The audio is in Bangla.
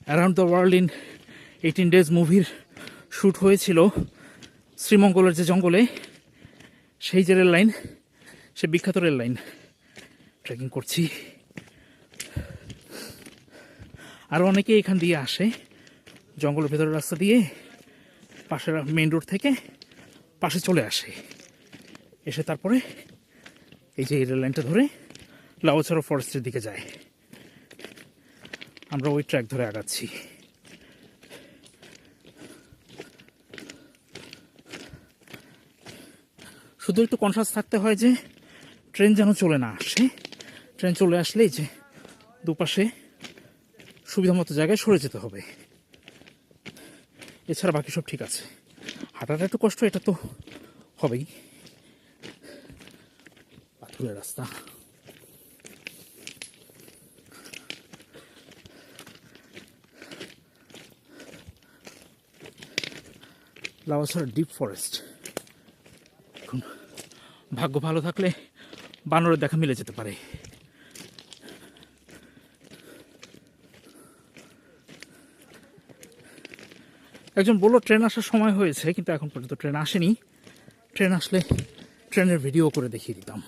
Around the world in 18 days মুভির শ্যুট হয়েছিল শ্রীমঙ্গলের যে জঙ্গলে, সেই যে রেল লাইন, সে বিখ্যাত রেল লাইন ট্রেকিং করছি। আরও অনেকে এখান দিয়ে আসে, জঙ্গলের ভেতরের রাস্তা দিয়ে পাশের মেইন রোড থেকে পাশে চলে আসে, এসে তারপরে এই যে এই রেল লাইনটা ধরে লাউছড়া ফরেস্টের দিকে যায়। আমরা ওই ট্র্যাক ধরে আগাচ্ছি। শুধু একটু কনসাস থাকতে হয় যে ট্রেন যেন চলে না আসে। ট্রেন চলে আসলেই যে দুপাশে সুবিধা মতো জায়গায় সরে যেতে হবে, এছাড়া বাকি সব ঠিক আছে। হাঁটাটা একটু কষ্ট, এটা তো হবেই, পাথুরের রাস্তা। লাউছড়া ডিপ ফরেস্ট। এখন ভাগ্য ভালো থাকলে বানরের দেখা মিলে যেতে পারে। একজন বলল ট্রেন আসার সময় হয়েছে, কিন্তু এখন পর্যন্ত ট্রেন আসেনি। ট্রেন আসলে ট্রেনের ভিডিও করে দেখিয়ে দিতাম।